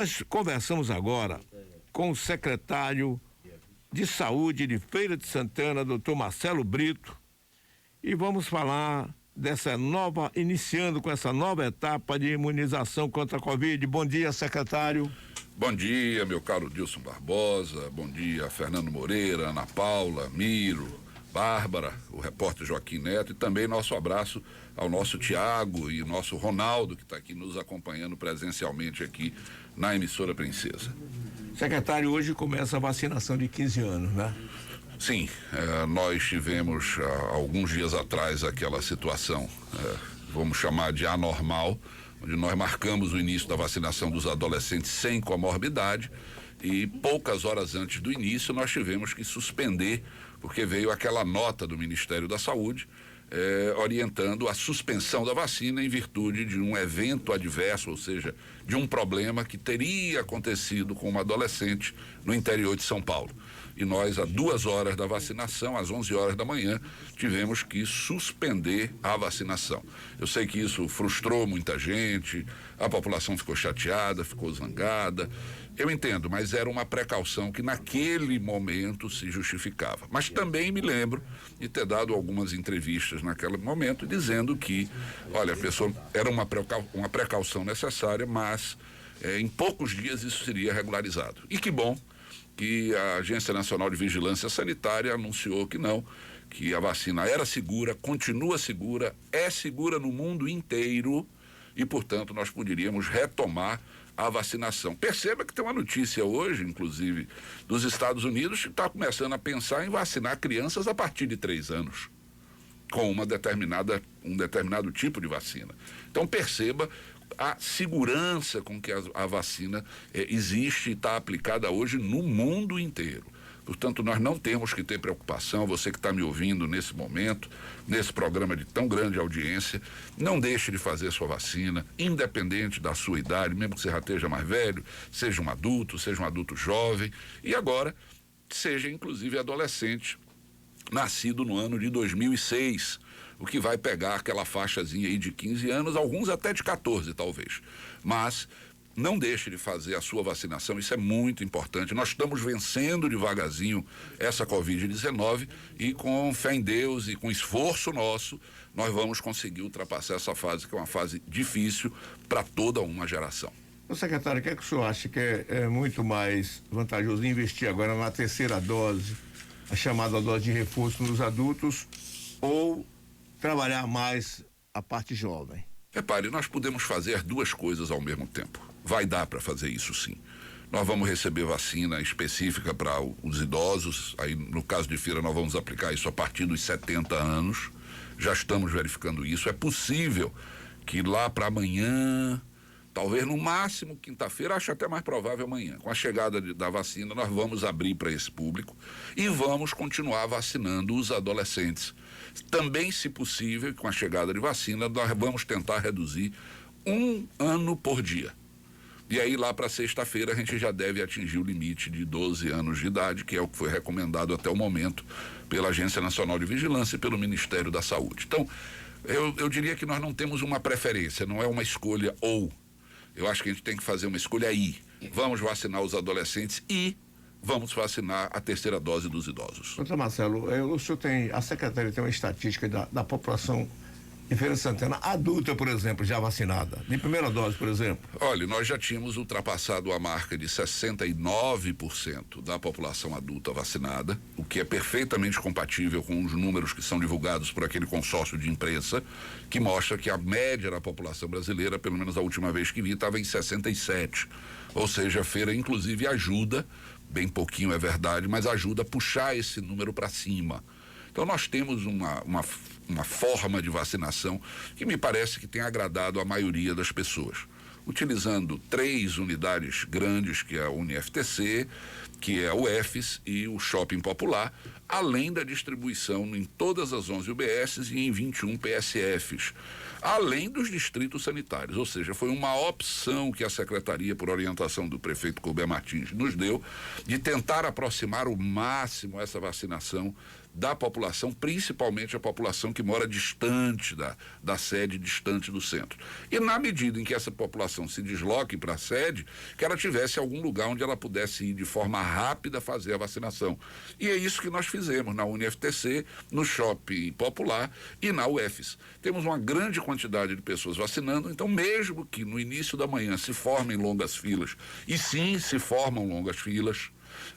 Nós conversamos agora com o secretário de Saúde de Feira de Santana, Dr. Marcelo Brito, e vamos falar iniciando com essa nova etapa de imunização contra a Covid. Bom dia, secretário. Bom dia, meu caro Dilson Barbosa, bom dia, Fernando Moreira, Ana Paula, Miro, Bárbara, o repórter Joaquim Neto, e também nosso abraço ao nosso Tiago e nosso Ronaldo, que está aqui nos acompanhando presencialmente aqui na emissora Princesa. Secretário, hoje começa a vacinação de 15 anos, né? Sim, nós tivemos alguns dias atrás aquela situação, vamos chamar de anormal, onde nós marcamos o início da vacinação dos adolescentes sem comorbidade, e poucas horas antes do início nós tivemos que suspender, porque veio aquela nota do Ministério da Saúde orientando a suspensão da vacina em virtude de um evento adverso, ou seja, de um problema que teria acontecido com uma adolescente no interior de São Paulo. E nós, a 2 horas da vacinação, às 11 horas da manhã, tivemos que suspender a vacinação. Eu sei que isso frustrou muita gente, a população ficou chateada, ficou zangada. Eu entendo, mas era uma precaução que naquele momento se justificava. Mas também me lembro de ter dado algumas entrevistas naquele momento dizendo que, olha, a pessoa era uma precaução necessária, mas em poucos dias isso seria regularizado. E que bom que a Agência Nacional de Vigilância Sanitária anunciou que não, que a vacina era segura, continua segura, é segura no mundo inteiro e, portanto, nós poderíamos retomar a vacinação. Perceba que tem uma notícia hoje, inclusive, dos Estados Unidos, que está começando a pensar em vacinar crianças a partir de 3 anos, com um determinado tipo de vacina. Então, perceba a segurança com que a vacina existe e está aplicada hoje no mundo inteiro. Portanto, nós não temos que ter preocupação. Você que está me ouvindo nesse momento, nesse programa de tão grande audiência, não deixe de fazer sua vacina, independente da sua idade, mesmo que você já esteja mais velho, seja um adulto jovem, e agora seja inclusive adolescente, nascido no ano de 2006, o que vai pegar aquela faixazinha aí de 15 anos, alguns até de 14 talvez, mas não deixe de fazer a sua vacinação, isso é muito importante. Nós estamos vencendo devagarzinho essa Covid-19 e com fé em Deus e com esforço nosso, nós vamos conseguir ultrapassar essa fase, que é uma fase difícil para toda uma geração. Ô, secretário, o que é que o senhor acha que é muito mais vantajoso investir agora na terceira dose, a chamada dose de reforço nos adultos, ou trabalhar mais a parte jovem? Repare, nós podemos fazer as duas coisas ao mesmo tempo. Vai dar para fazer isso, sim. Nós vamos receber vacina específica para os idosos, aí no caso de Feira nós vamos aplicar isso a partir dos 70 anos, já estamos verificando isso. É possível que lá para amanhã, talvez no máximo quinta-feira, acho até mais provável amanhã, com a chegada da vacina, nós vamos abrir para esse público e vamos continuar vacinando os adolescentes. Também, se possível, com a chegada de vacina, nós vamos tentar reduzir 1 ano por dia. E aí lá para sexta-feira a gente já deve atingir o limite de 12 anos de idade, que é o que foi recomendado até o momento pela Agência Nacional de Vigilância e pelo Ministério da Saúde. Então, eu diria que nós não temos uma preferência, não é uma escolha ou. Eu acho que a gente tem que fazer uma escolha aí. Vamos vacinar os adolescentes e vamos vacinar a terceira dose dos idosos. Doutor Marcelo, a secretaria tem uma estatística da população em Feira de Santana adulta, por exemplo, já vacinada, de primeira dose, por exemplo? Olha, nós já tínhamos ultrapassado a marca de 69% da população adulta vacinada, o que é perfeitamente compatível com os números que são divulgados por aquele consórcio de imprensa, que mostra que a média da população brasileira, pelo menos a última vez que vi, estava em 67%. Ou seja, a Feira inclusive ajuda, bem pouquinho é verdade, mas ajuda a puxar esse número para cima. Então nós temos uma forma de vacinação que me parece que tem agradado a maioria das pessoas. Utilizando 3 unidades grandes, que é a UniFTC, que é a UFES e o Shopping Popular, além da distribuição em todas as 11 UBSs e em 21 PSFs, além dos distritos sanitários. Ou seja, foi uma opção que a Secretaria, por orientação do prefeito Colbert Martins, nos deu de tentar aproximar o máximo essa vacinação da população, principalmente a população que mora distante da sede, distante do centro. E na medida em que essa população se desloque para a sede, que ela tivesse algum lugar onde ela pudesse ir de forma rápida fazer a vacinação. E é isso que nós fizemos na UniFTC, no Shopping Popular e na UFES. Temos uma grande quantidade de pessoas vacinando, então mesmo que no início da manhã se formem longas filas, e sim se formam longas filas,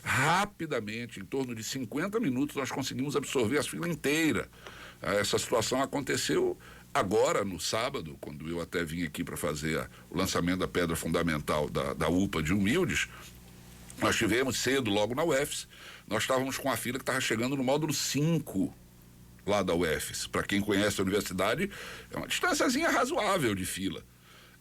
rapidamente, em torno de 50 minutos, nós conseguimos absorver a fila inteira. Essa situação aconteceu agora, no sábado, quando eu até vim aqui para fazer o lançamento da pedra fundamental da UPA de Humildes. Nós tivemos cedo, logo na UFES, nós estávamos com a fila que estava chegando no módulo 5, lá da UFES. Para quem conhece a universidade, é uma distânciazinha razoável de fila.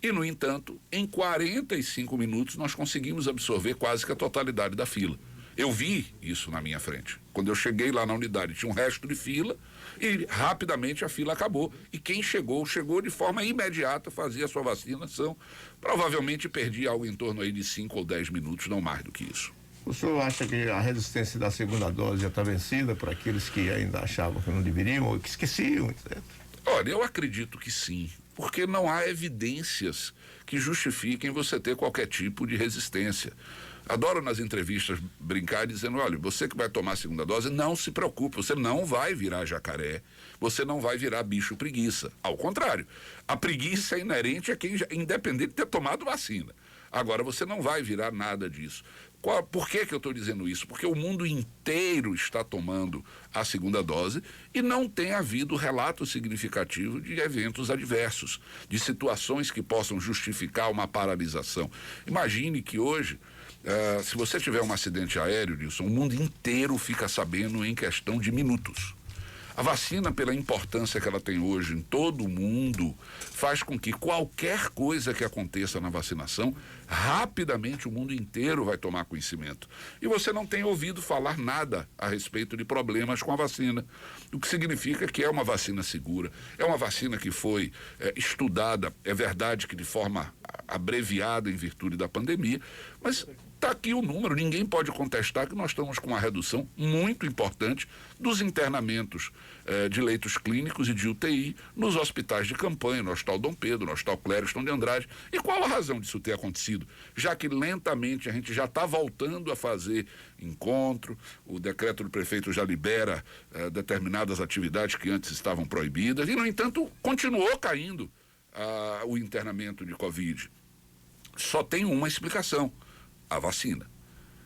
E, no entanto, em 45 minutos, nós conseguimos absorver quase que a totalidade da fila. Eu vi isso na minha frente. Quando eu cheguei lá na unidade, tinha um resto de fila e rapidamente a fila acabou. E quem chegou de forma imediata, fazia a sua vacinação. Provavelmente perdia algo em torno aí de 5 ou 10 minutos, não mais do que isso. O senhor acha que a resistência da segunda dose já está vencida por aqueles que ainda achavam que não deveriam ou que esqueciam, etc? Olha, eu acredito que sim, porque não há evidências que justifiquem você ter qualquer tipo de resistência. Adoro nas entrevistas brincar dizendo, olha, você que vai tomar a segunda dose, não se preocupe, você não vai virar jacaré, você não vai virar bicho preguiça. Ao contrário, a preguiça é inerente a quem já, independente de ter tomado vacina. Agora, você não vai virar nada disso. Por que eu estou dizendo isso? Porque o mundo inteiro está tomando a segunda dose e não tem havido relato significativo de eventos adversos, de situações que possam justificar uma paralisação. Imagine que hoje, se você tiver um acidente aéreo, Nilson, o mundo inteiro fica sabendo em questão de minutos. A vacina, pela importância que ela tem hoje em todo o mundo, faz com que qualquer coisa que aconteça na vacinação, rapidamente o mundo inteiro vai tomar conhecimento. E você não tem ouvido falar nada a respeito de problemas com a vacina, o que significa que é uma vacina segura, é uma vacina que foi estudada, é verdade que de forma abreviada em virtude da pandemia, mas está aqui o número, ninguém pode contestar que nós estamos com uma redução muito importante dos internamentos de leitos clínicos e de UTI nos hospitais de campanha, no Hospital Dom Pedro, no Hospital Clériston de Andrade. E qual a razão disso ter acontecido? Já que lentamente a gente já está voltando a fazer encontro, o decreto do prefeito já libera determinadas atividades que antes estavam proibidas e, no entanto, continuou caindo o internamento de Covid. Só tem uma explicação: a vacina.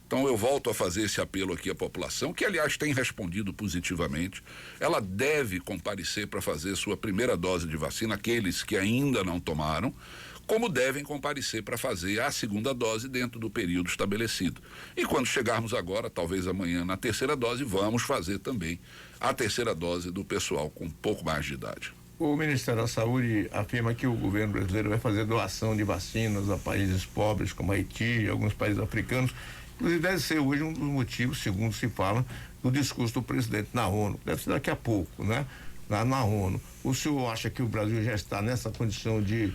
Então eu volto a fazer esse apelo aqui à população, que aliás tem respondido positivamente. Ela deve comparecer para fazer sua primeira dose de vacina, aqueles que ainda não tomaram, como devem comparecer para fazer a segunda dose dentro do período estabelecido. E quando chegarmos agora, talvez amanhã, na terceira dose, vamos fazer também a terceira dose do pessoal com um pouco mais de idade. O Ministério da Saúde afirma que o governo brasileiro vai fazer doação de vacinas a países pobres como Haiti e alguns países africanos. Inclusive deve ser hoje um dos motivos, segundo se fala, do discurso do presidente na ONU. Deve ser daqui a pouco, né? Na ONU. O senhor acha que o Brasil já está nessa condição de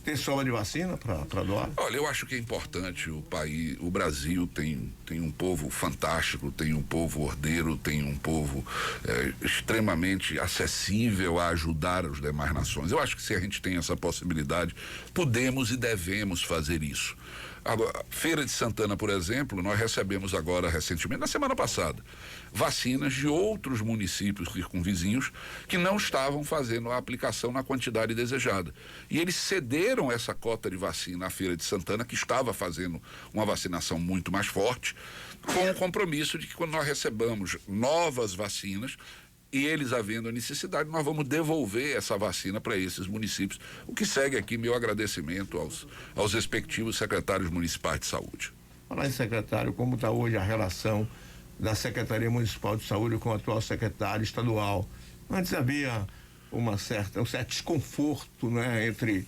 ter sobra de vacina para doar? Olha, eu acho que é importante o Brasil tem um povo fantástico, tem um povo ordeiro, tem um povo extremamente acessível a ajudar as demais nações. Eu acho que se a gente tem essa possibilidade, podemos e devemos fazer isso. Agora, Feira de Santana, por exemplo, nós recebemos agora recentemente, na semana passada, vacinas de outros municípios circunvizinhos que não estavam fazendo a aplicação na quantidade desejada. E eles cederam essa cota de vacina à Feira de Santana, que estava fazendo uma vacinação muito mais forte, com o compromisso de que quando nós recebamos novas vacinas, e eles havendo a necessidade, nós vamos devolver essa vacina para esses municípios. O que segue aqui meu agradecimento aos respectivos secretários municipais de saúde. Falar em secretário, como está hoje a relação da Secretaria Municipal de Saúde com o atual secretário estadual? Antes havia um certo desconforto, né, entre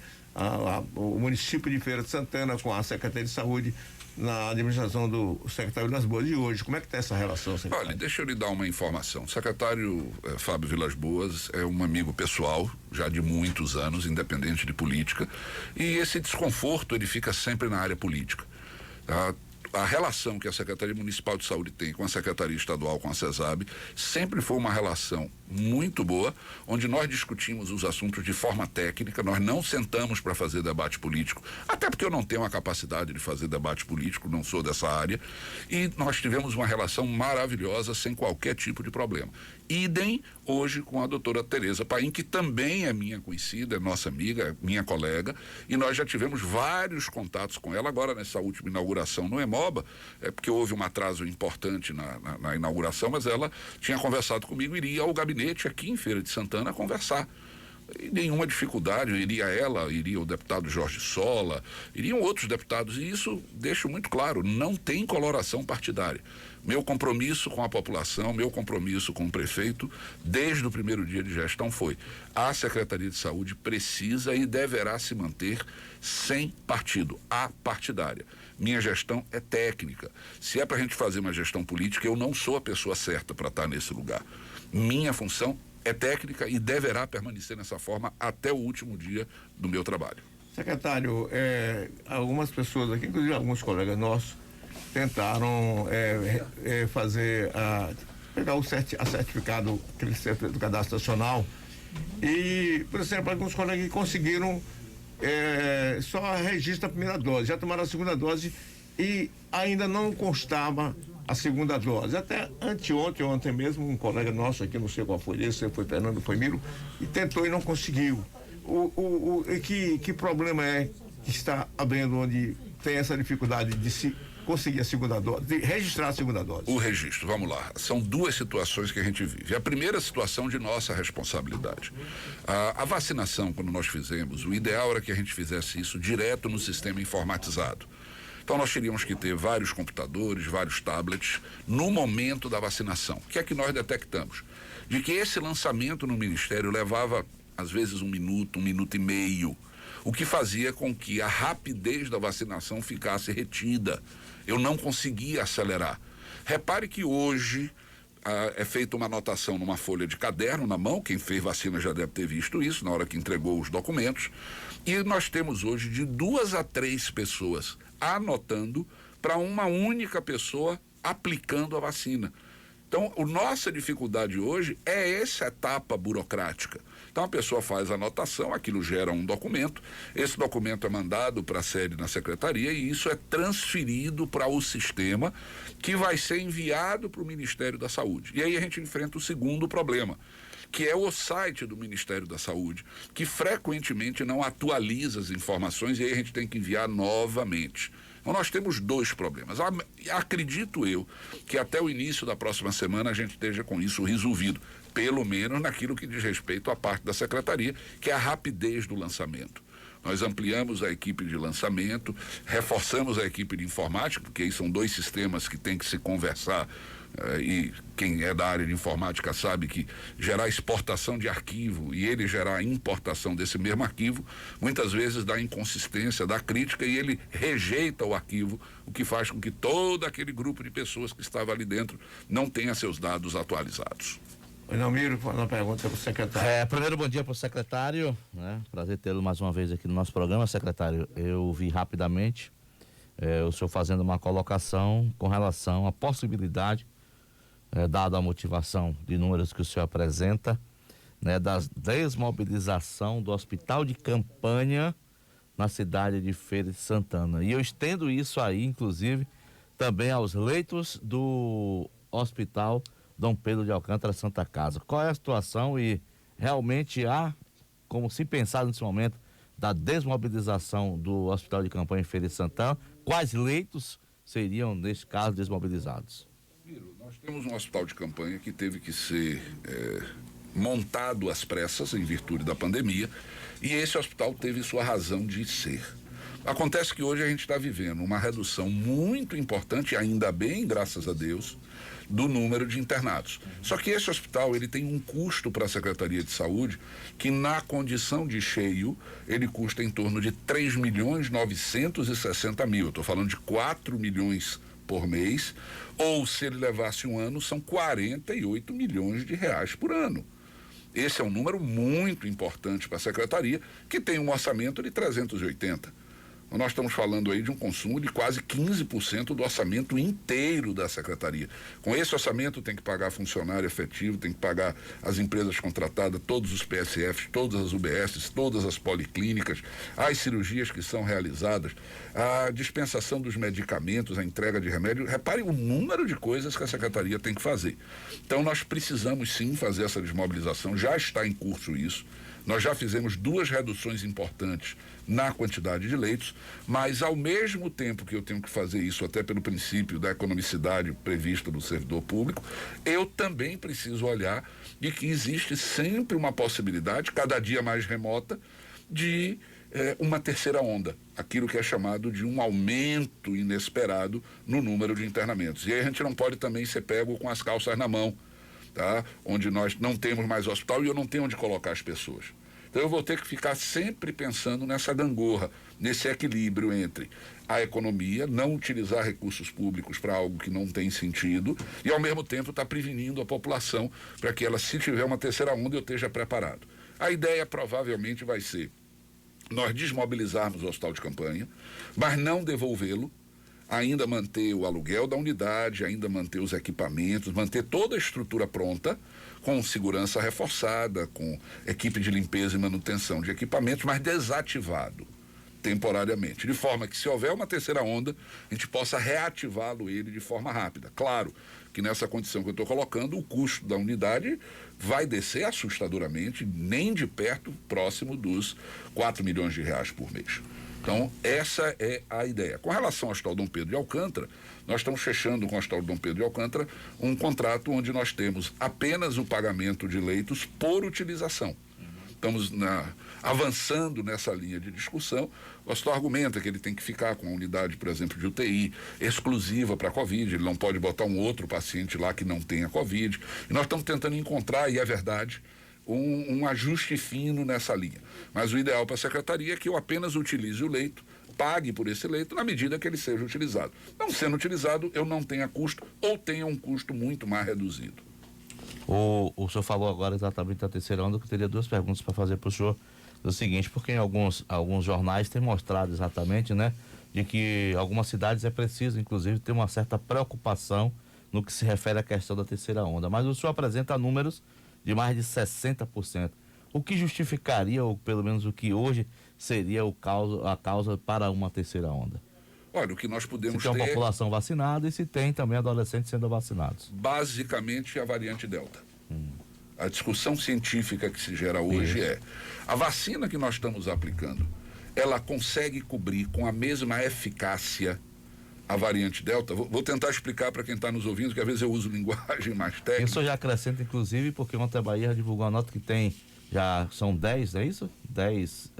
o município de Feira de Santana com a Secretaria de Saúde na administração do secretário Vilas Boas. E hoje, como é que está essa relação, secretário? Olha, deixa eu lhe dar uma informação. O secretário Fábio Vilas Boas é um amigo pessoal, já de muitos anos, independente de política, e esse desconforto ele fica sempre na área política. A relação que a Secretaria Municipal de Saúde tem com a Secretaria Estadual, com a CESAB, sempre foi uma relação muito boa, onde nós discutimos os assuntos de forma técnica, nós não sentamos para fazer debate político, até porque eu não tenho a capacidade de fazer debate político, não sou dessa área, e nós tivemos uma relação maravilhosa, sem qualquer tipo de problema. Idem hoje com a doutora Tereza Paim, que também é minha conhecida, é nossa amiga, minha colega, e nós já tivemos vários contatos com ela. Agora, nessa última inauguração no EMOBA, porque houve um atraso importante na inauguração, mas ela tinha conversado comigo, iria ao gabinete aqui em Feira de Santana conversar. E nenhuma dificuldade, iria ela, iria o deputado Jorge Sola, iriam outros deputados, e isso deixo muito claro, não tem coloração partidária. Meu compromisso com a população, meu compromisso com o prefeito, desde o primeiro dia de gestão foi: a Secretaria de Saúde precisa e deverá se manter sem partido, apartidária. Minha gestão é técnica. Se é para a gente fazer uma gestão política, eu não sou a pessoa certa para estar nesse lugar. Minha função é técnica e deverá permanecer nessa forma até o último dia do meu trabalho. Secretário, algumas pessoas aqui, inclusive alguns colegas nossos, tentaram pegar a certificado, aquele certificado do Cadastro Nacional, e, por exemplo, alguns colegas conseguiram só registro da primeira dose, já tomaram a segunda dose e ainda não constava a segunda dose. Até ontem mesmo, um colega nosso aqui, não sei qual foi esse, foi Fernando, foi Miro, e tentou e não conseguiu. Que problema é que está havendo onde tem essa dificuldade de se conseguir a segunda dose, de registrar a segunda dose? O registro, vamos lá. São duas situações que a gente vive. A primeira situação de nossa responsabilidade. A vacinação, quando nós fizemos, o ideal era que a gente fizesse isso direto no sistema informatizado. Então nós teríamos que ter vários computadores, vários tablets no momento da vacinação. O que é que nós detectamos? De que esse lançamento no Ministério levava, às vezes, 1 minuto, 1 minuto e meio, o que fazia com que a rapidez da vacinação ficasse retida. Eu não conseguia acelerar. Repare que hoje é feita uma anotação numa folha de caderno na mão, quem fez vacina já deve ter visto isso na hora que entregou os documentos, e nós temos hoje de 2 a 3 pessoas anotando para uma única pessoa aplicando a vacina. Então, a nossa dificuldade hoje é essa etapa burocrática. Então, a pessoa faz a anotação, aquilo gera um documento, esse documento é mandado para a sede na secretaria e isso é transferido para o sistema que vai ser enviado para o Ministério da Saúde. E aí a gente enfrenta o segundo problema, que é o site do Ministério da Saúde, que frequentemente não atualiza as informações e aí a gente tem que enviar novamente. Então nós temos 2 problemas. Acredito eu que até o início da próxima semana a gente esteja com isso resolvido, pelo menos naquilo que diz respeito à parte da secretaria, que é a rapidez do lançamento. Nós ampliamos a equipe de lançamento, reforçamos a equipe de informática, porque aí são 2 sistemas que têm que se conversar, e quem é da área de informática sabe que gerar exportação de arquivo e ele gerar importação desse mesmo arquivo, muitas vezes dá inconsistência, dá crítica e ele rejeita o arquivo, o que faz com que todo aquele grupo de pessoas que estava ali dentro não tenha seus dados atualizados. Não, Miro, uma pergunta para o secretário. Primeiro, bom dia para o secretário, né? Prazer tê-lo mais uma vez aqui no nosso programa, secretário. Eu vi rapidamente o senhor fazendo uma colocação com relação à possibilidade, dada a motivação de números que o senhor apresenta, né, da desmobilização do hospital de campanha na cidade de Feira de Santana. E eu estendo isso aí, inclusive, também aos leitos do Hospital Dom Pedro de Alcântara Santa Casa. Qual é a situação e realmente há, como se pensar nesse momento, da desmobilização do hospital de campanha em Feira de Santana? Quais leitos seriam, neste caso, desmobilizados? Nós temos um hospital de campanha que teve que ser montado às pressas em virtude da pandemia e esse hospital teve sua razão de ser. Acontece que hoje a gente está vivendo uma redução muito importante, ainda bem, graças a Deus, do número de internados. Só que esse hospital, ele tem um custo para a Secretaria de Saúde que, na condição de cheio, ele custa em torno de 3.960.000. Eu estou falando de 4 milhões por mês, ou se ele levasse um ano, são 48 milhões de reais por ano. Esse é um número muito importante para a Secretaria, que tem um orçamento de 380. Nós estamos falando aí de um consumo de quase 15% do orçamento inteiro da Secretaria. Com esse orçamento tem que pagar funcionário efetivo, tem que pagar as empresas contratadas, todos os PSFs, todas as UBSs, todas as policlínicas, as cirurgias que são realizadas, a dispensação dos medicamentos, a entrega de remédio. Repare o número de coisas que a Secretaria tem que fazer. Então nós precisamos sim fazer essa desmobilização, já está em curso isso. Nós já fizemos 2 reduções importantes na quantidade de leitos, mas ao mesmo tempo que eu tenho que fazer isso, até pelo princípio da economicidade prevista do servidor público, eu também preciso olhar de que existe sempre uma possibilidade, cada dia mais remota, de uma terceira onda, aquilo que é chamado de um aumento inesperado no número de internamentos. E aí a gente não pode também ser pego com as calças na mão, tá? Onde nós não temos mais hospital e eu não tenho onde colocar as pessoas. Então eu vou ter que ficar sempre pensando nessa gangorra, nesse equilíbrio entre a economia, não utilizar recursos públicos para algo que não tem sentido e ao mesmo tempo estar prevenindo a população para que ela, se tiver uma terceira onda, eu esteja preparado. A ideia provavelmente vai ser nós desmobilizarmos o hospital de campanha, mas não devolvê-lo, ainda manter o aluguel da unidade, ainda manter os equipamentos, manter toda a estrutura pronta, com segurança reforçada, com equipe de limpeza e manutenção de equipamentos, mas desativado temporariamente, de forma que, se houver uma terceira onda, a gente possa reativá-lo ele de forma rápida. Claro que nessa condição que eu estou colocando, o custo da unidade vai descer assustadoramente, nem de perto próximo dos 4 milhões de reais por mês. Então, essa é a ideia. Com relação ao Hospital Dom Pedro de Alcântara, nós estamos fechando com o Hospital Dom Pedro de Alcântara um contrato onde nós temos apenas o pagamento de leitos por utilização. Estamos avançando nessa linha de discussão. O hospital argumenta que ele tem que ficar com uma unidade, por exemplo, de UTI exclusiva para a Covid, ele não pode botar um outro paciente lá que não tenha Covid. E nós estamos tentando encontrar, e é verdade, um ajuste fino nessa linha. Mas o ideal para a Secretaria é que eu apenas utilize o leito, pague por esse leito na medida que ele seja utilizado. Não sendo utilizado, eu não tenha custo ou tenha um custo muito mais reduzido. O senhor falou agora exatamente da terceira onda, que eu teria 2 perguntas para fazer para o senhor. O seguinte, porque em alguns jornais tem mostrado exatamente, né, de que algumas cidades é preciso, inclusive, ter uma certa preocupação no que se refere à questão da terceira onda. Mas o senhor apresenta números de mais de 60%. O que justificaria, ou pelo menos o que hoje seria a causa para uma terceira onda? Olha, o que nós podemos ter... Se tem uma população vacinada e se tem também adolescentes sendo vacinados. Basicamente a variante Delta. A discussão científica que se gera hoje é: a vacina que nós estamos aplicando, ela consegue cobrir com a mesma eficácia a variante Delta? Vou tentar explicar para quem está nos ouvindo, que às vezes eu uso linguagem mais técnica. Isso já acrescenta, inclusive, porque ontem a Bahia divulgou a nota que tem, já são 10, não é isso? 10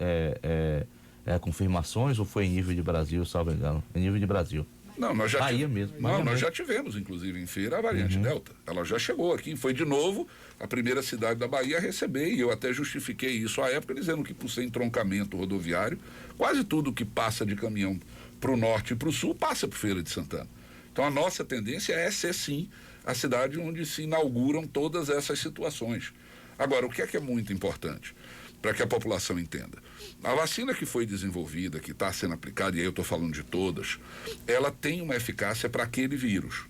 confirmações, ou foi em nível de Brasil, salvo engano? Em nível de Brasil. Não, nós já Bahia mesmo. Bahia nós já tivemos, inclusive, em feira, a variante Delta. Ela já chegou aqui, foi de novo a primeira cidade da Bahia a receber, e eu até justifiquei isso à época, dizendo que, por ser entroncamento rodoviário, quase tudo que passa de caminhão para o norte e para o sul passa por Feira de Santana. Então a nossa tendência é ser, sim, a cidade onde se inauguram todas essas situações. Agora, o que é muito importante para que a população entenda? A vacina que foi desenvolvida, que está sendo aplicada, e aí eu estou falando de todas, ela tem uma eficácia para aquele vírus.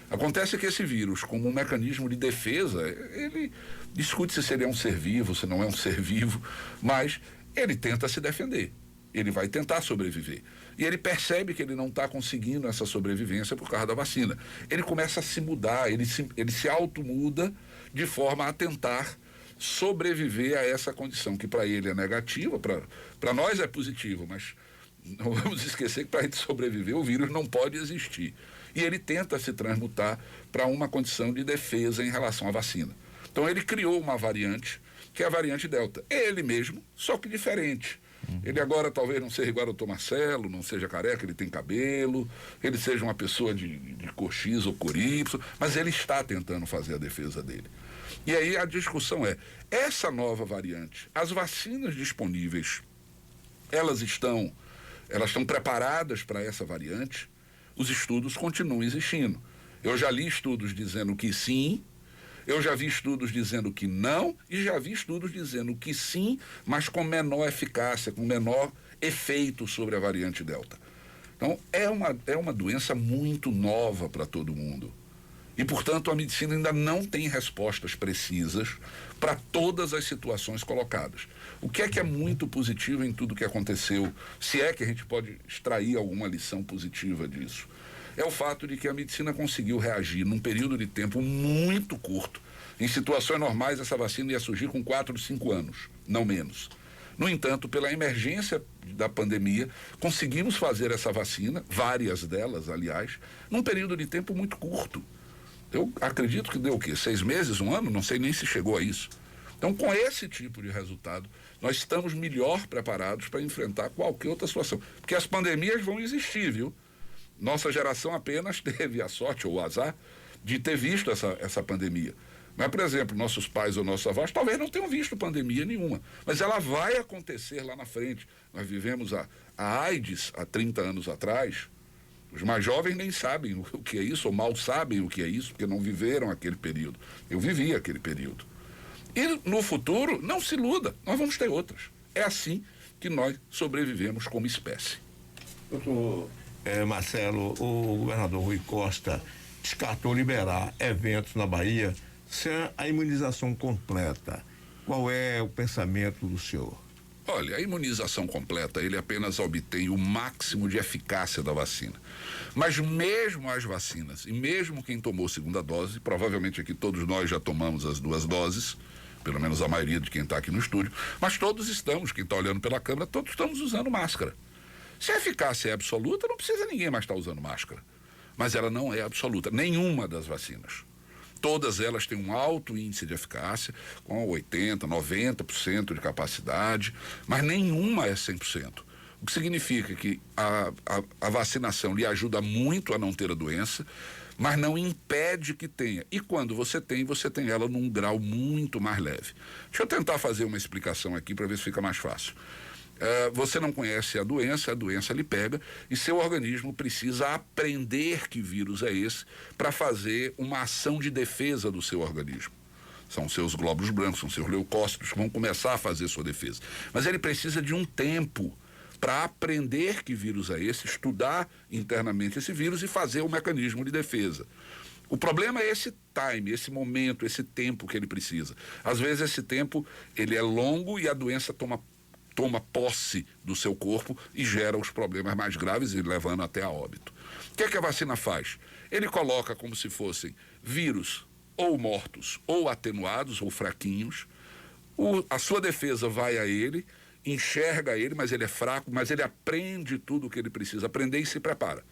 Acontece que esse vírus, como um mecanismo de defesa, ele discute se ele é um ser vivo, se não é um ser vivo, mas ele tenta se defender. Ele vai tentar sobreviver. E ele percebe que ele não está conseguindo essa sobrevivência por causa da vacina. Ele começa a se mudar, ele se automuda de forma a tentar sobreviver a essa condição, que para ele é negativa, para nós é positiva, mas não vamos esquecer que para ele sobreviver o vírus não pode existir. E ele tenta se transmutar para uma condição de defesa em relação à vacina. Então ele criou uma variante, que é a variante Delta. É ele mesmo, só que diferente. Ele agora talvez não seja igual ao Dr. Marcelo, não seja careca, ele tem cabelo, ele seja uma pessoa de cor X ou cor Y, mas ele está tentando fazer a defesa dele. E aí a discussão é, essa nova variante, as vacinas disponíveis, elas estão preparadas para essa variante? Os estudos continuam existindo. Eu já li estudos dizendo que sim, eu já vi estudos dizendo que não, e já vi estudos dizendo que sim, mas com menor eficácia, com menor efeito sobre a variante Delta. Então, é uma doença muito nova para todo mundo. E, portanto, a medicina ainda não tem respostas precisas para todas as situações colocadas. O que é muito positivo em tudo que aconteceu, se é que a gente pode extrair alguma lição positiva disso, é o fato de que a medicina conseguiu reagir num período de tempo muito curto. Em situações normais, essa vacina ia surgir com 4 ou 5 anos, não menos. No entanto, pela emergência da pandemia, conseguimos fazer essa vacina, várias delas, aliás, num período de tempo muito curto. Eu acredito que deu o quê? 6 meses, 1 ano? Não sei nem se chegou a isso. Então, com esse tipo de resultado, nós estamos melhor preparados para enfrentar qualquer outra situação. Porque as pandemias vão existir, viu? Nossa geração apenas teve a sorte ou o azar de ter visto essa pandemia. Mas, por exemplo, nossos pais ou nossos avós talvez não tenham visto pandemia nenhuma, mas ela vai acontecer lá na frente. Nós vivemos a AIDS há 30 anos atrás. Os mais jovens nem sabem o que é isso, ou mal sabem o que é isso, porque não viveram aquele período. Eu vivi aquele período. E no futuro, não se iluda, nós vamos ter outras. É assim que nós sobrevivemos como espécie. Doutor Marcelo, o governador Rui Costa descartou liberar eventos na Bahia sem a imunização completa. Qual é o pensamento do senhor? Olha, a imunização completa, ele apenas obtém o máximo de eficácia da vacina. Mas mesmo as vacinas, e mesmo quem tomou segunda dose, provavelmente aqui todos nós já tomamos as 2 doses, pelo menos a maioria de quem está aqui no estúdio, mas todos estamos, quem está olhando pela câmera, todos estamos usando máscara. Se a eficácia é absoluta, não precisa ninguém mais estar usando máscara. Mas ela não é absoluta, nenhuma das vacinas. Todas elas têm um alto índice de eficácia, com 80%, 90% de capacidade, mas nenhuma é 100%. O que significa que a vacinação lhe ajuda muito a não ter a doença, mas não impede que tenha. E quando você tem ela num grau muito mais leve. Deixa eu tentar fazer uma explicação aqui para ver se fica mais fácil. Você não conhece a doença lhe pega e seu organismo precisa aprender que vírus é esse para fazer uma ação de defesa do seu organismo. São seus glóbulos brancos, são seus leucócitos que vão começar a fazer sua defesa. Mas ele precisa de um tempo para aprender que vírus é esse, estudar internamente esse vírus e fazer um mecanismo de defesa. O problema é esse time, esse momento, esse tempo que ele precisa. Às vezes esse tempo ele é longo e a doença toma posse do seu corpo e gera os problemas mais graves e levando até a óbito. O que é que a vacina faz? Ele coloca como se fossem vírus ou mortos, ou atenuados, ou fraquinhos. A sua defesa vai a ele, enxerga ele, mas ele é fraco, mas ele aprende tudo o que ele precisa aprender e se prepara.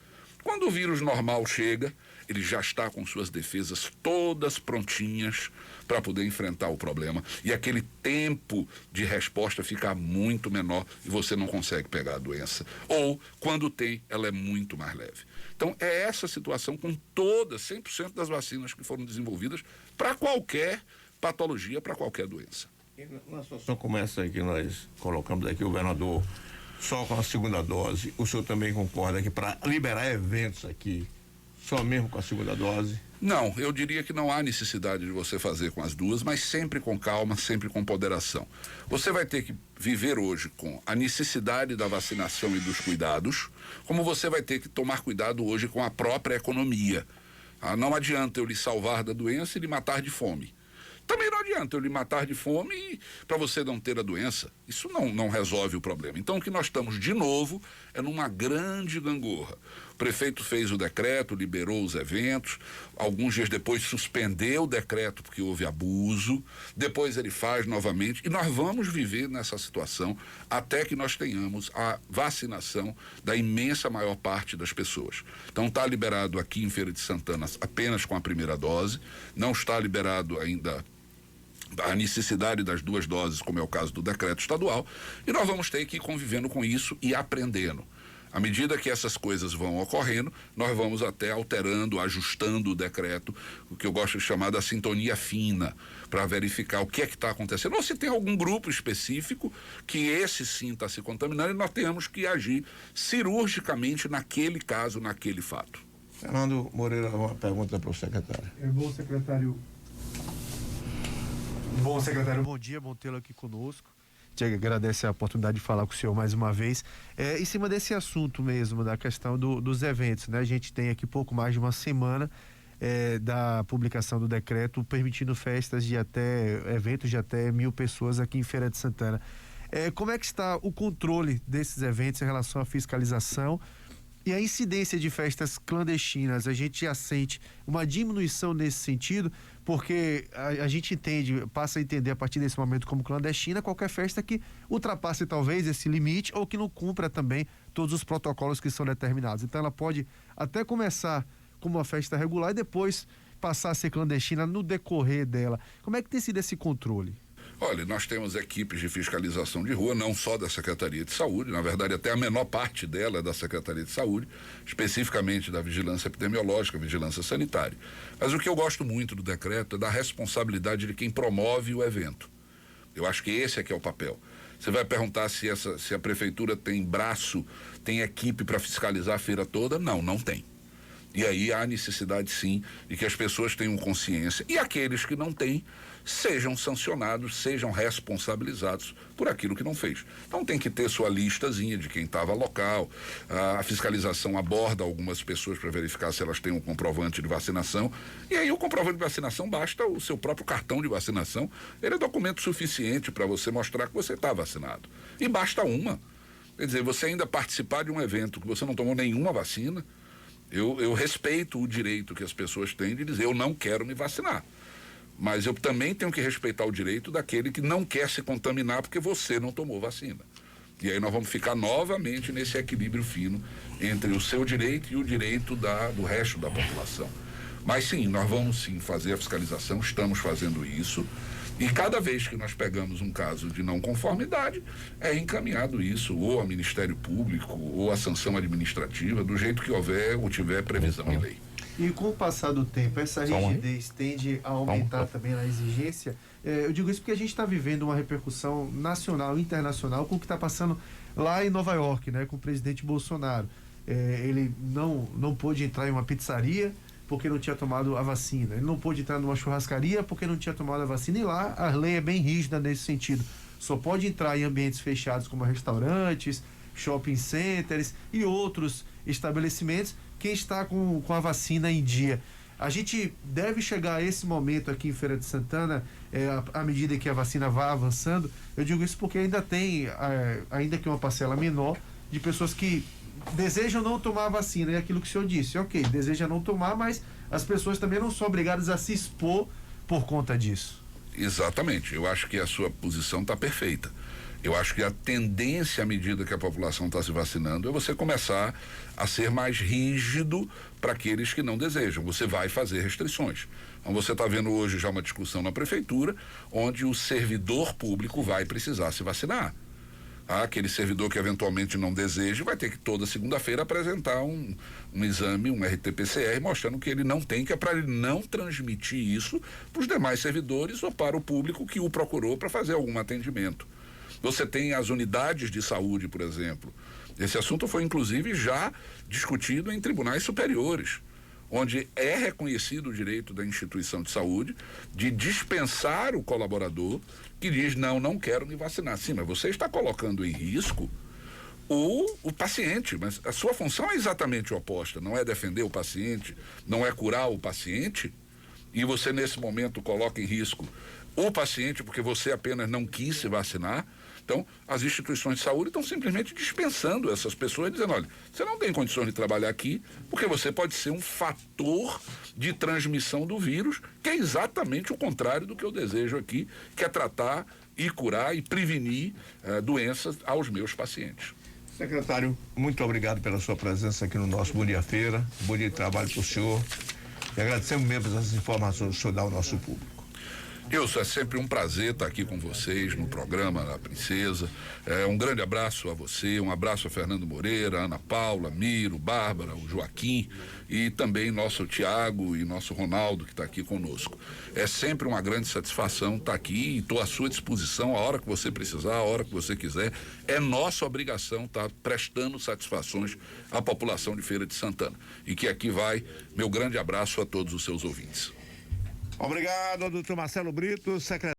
Quando o vírus normal chega, ele já está com suas defesas todas prontinhas para poder enfrentar o problema. E aquele tempo de resposta fica muito menor e você não consegue pegar a doença. Ou, quando tem, ela é muito mais leve. Então, é essa situação com todas, 100% das vacinas que foram desenvolvidas para qualquer patologia, para qualquer doença. E na situação como essa aí que nós colocamos aqui, o governador só com a segunda dose, o senhor também concorda que para liberar eventos aqui, só mesmo com a segunda dose? Não, eu diria que não há necessidade de você fazer com as 2, mas sempre com calma, sempre com ponderação. Você vai ter que viver hoje com a necessidade da vacinação e dos cuidados, como você vai ter que tomar cuidado hoje com a própria economia. Não adianta eu lhe salvar da doença e lhe matar de fome. Também não adianta eu lhe matar de fome para você não ter a doença. Isso não resolve o problema. Então, o que nós estamos, de novo, é numa grande gangorra. O prefeito fez o decreto, liberou os eventos, alguns dias depois suspendeu o decreto porque houve abuso, depois ele faz novamente, e nós vamos viver nessa situação até que nós tenhamos a vacinação da imensa maior parte das pessoas. Então, está liberado aqui em Feira de Santana apenas com a primeira dose, não está liberado ainda a necessidade das 2 doses, como é o caso do decreto estadual, e nós vamos ter que ir convivendo com isso e aprendendo. À medida que essas coisas vão ocorrendo, nós vamos até alterando, ajustando o decreto, o que eu gosto de chamar da sintonia fina, para verificar o que é que está acontecendo, ou se tem algum grupo específico que esse sim está se contaminando, e nós temos que agir cirurgicamente naquele caso, naquele fato. Fernando Moreira, uma pergunta para o secretário. Bom, secretário. Bom, secretário, bom dia, bom tê-lo aqui conosco. Te agradeço a oportunidade de falar com o senhor mais uma vez. Em cima desse assunto mesmo, da questão dos eventos, né? A gente tem aqui pouco mais de uma semana da publicação do decreto permitindo festas eventos de até 1.000 pessoas aqui em Feira de Santana. Como é que está o controle desses eventos em relação à fiscalização e a incidência de festas clandestinas? A gente já sente uma diminuição nesse sentido, porque a gente passa a entender a partir desse momento como clandestina qualquer festa que ultrapasse talvez esse limite ou que não cumpra também todos os protocolos que são determinados. Então ela pode até começar como uma festa regular e depois passar a ser clandestina no decorrer dela. Como é que tem sido esse controle? Olha, nós temos equipes de fiscalização de rua, não só da Secretaria de Saúde, na verdade até a menor parte dela é da Secretaria de Saúde, especificamente da vigilância epidemiológica, vigilância sanitária. Mas o que eu gosto muito do decreto é da responsabilidade de quem promove o evento. Eu acho que esse é que é o papel. Você vai perguntar se a prefeitura tem braço, tem equipe para fiscalizar a feira toda? Não, não tem. E aí há necessidade sim de que as pessoas tenham consciência e aqueles que não têm sejam sancionados, sejam responsabilizados por aquilo que não fez. Então tem que ter sua listazinha de quem estava local, a fiscalização aborda algumas pessoas para verificar se elas têm um comprovante de vacinação, e aí o comprovante de vacinação basta o seu próprio cartão de vacinação, ele é documento suficiente para você mostrar que você está vacinado. E basta uma. Quer dizer, você ainda participar de um evento que você não tomou nenhuma vacina, eu respeito o direito que as pessoas têm de dizer eu não quero me vacinar. Mas eu também tenho que respeitar o direito daquele que não quer se contaminar porque você não tomou vacina. E aí nós vamos ficar novamente nesse equilíbrio fino entre o seu direito e o direito do resto da população. Mas sim, nós vamos sim fazer a fiscalização, estamos fazendo isso. E cada vez que nós pegamos um caso de não conformidade, é encaminhado isso ou ao Ministério Público ou à sanção administrativa, do jeito que houver ou tiver previsão em lei. E com o passar do tempo, essa rigidez tende a aumentar também a exigência? Eu digo isso porque a gente está vivendo uma repercussão nacional e internacional com o que está passando lá em Nova York, né, com o presidente Bolsonaro. Ele não pôde entrar em uma pizzaria porque não tinha tomado a vacina. Ele não pôde entrar numa churrascaria porque não tinha tomado a vacina. E lá a lei é bem rígida nesse sentido. Só pode entrar em ambientes fechados como restaurantes, shopping centers e outros estabelecimentos quem está com a vacina em dia. A gente deve chegar a esse momento aqui em Feira de Santana, à medida que a vacina vai avançando. Eu digo isso porque ainda tem, ainda que uma parcela menor, de pessoas que desejam não tomar a vacina. É aquilo que o senhor disse, ok, deseja não tomar, mas as pessoas também não são obrigadas a se expor por conta disso. Exatamente, eu acho que a sua posição está perfeita. Eu acho que a tendência, à medida que a população está se vacinando, é você começar a ser mais rígido para aqueles que não desejam. Você vai fazer restrições. Então você está vendo hoje já uma discussão na prefeitura, onde o servidor público vai precisar se vacinar. Aquele servidor que eventualmente não deseja vai ter que toda segunda-feira apresentar um exame, um RT-PCR, mostrando que ele não tem, que é para ele não transmitir isso para os demais servidores ou para o público que o procurou para fazer algum atendimento. Você tem as unidades de saúde, por exemplo. Esse assunto foi, inclusive, já discutido em tribunais superiores, onde é reconhecido o direito da instituição de saúde de dispensar o colaborador que diz, não quero me vacinar. Sim, mas você está colocando em risco o paciente, mas a sua função é exatamente oposta, não é defender o paciente, não é curar o paciente, e você, nesse momento, coloca em risco o paciente porque você apenas não quis se vacinar. Então, as instituições de saúde estão simplesmente dispensando essas pessoas, dizendo, olha, você não tem condições de trabalhar aqui, porque você pode ser um fator de transmissão do vírus, que é exatamente o contrário do que eu desejo aqui, que é tratar e curar e prevenir doenças aos meus pacientes. Secretário, muito obrigado pela sua presença aqui no nosso Bom Dia Feira. Bom dia de trabalho para o senhor. E agradecemos mesmo as informações que o senhor dá ao nosso público. Ilson, é sempre um prazer estar aqui com vocês no programa da Princesa. Um grande abraço a você, um abraço a Fernando Moreira, Ana Paula, Miro, Bárbara, o Joaquim e também nosso Tiago e nosso Ronaldo que está aqui conosco. É sempre uma grande satisfação estar aqui e estou à sua disposição a hora que você precisar, a hora que você quiser. É nossa obrigação estar prestando satisfações à população de Feira de Santana. E que aqui vai meu grande abraço a todos os seus ouvintes. Obrigado, doutor Marcelo Brito, secretário.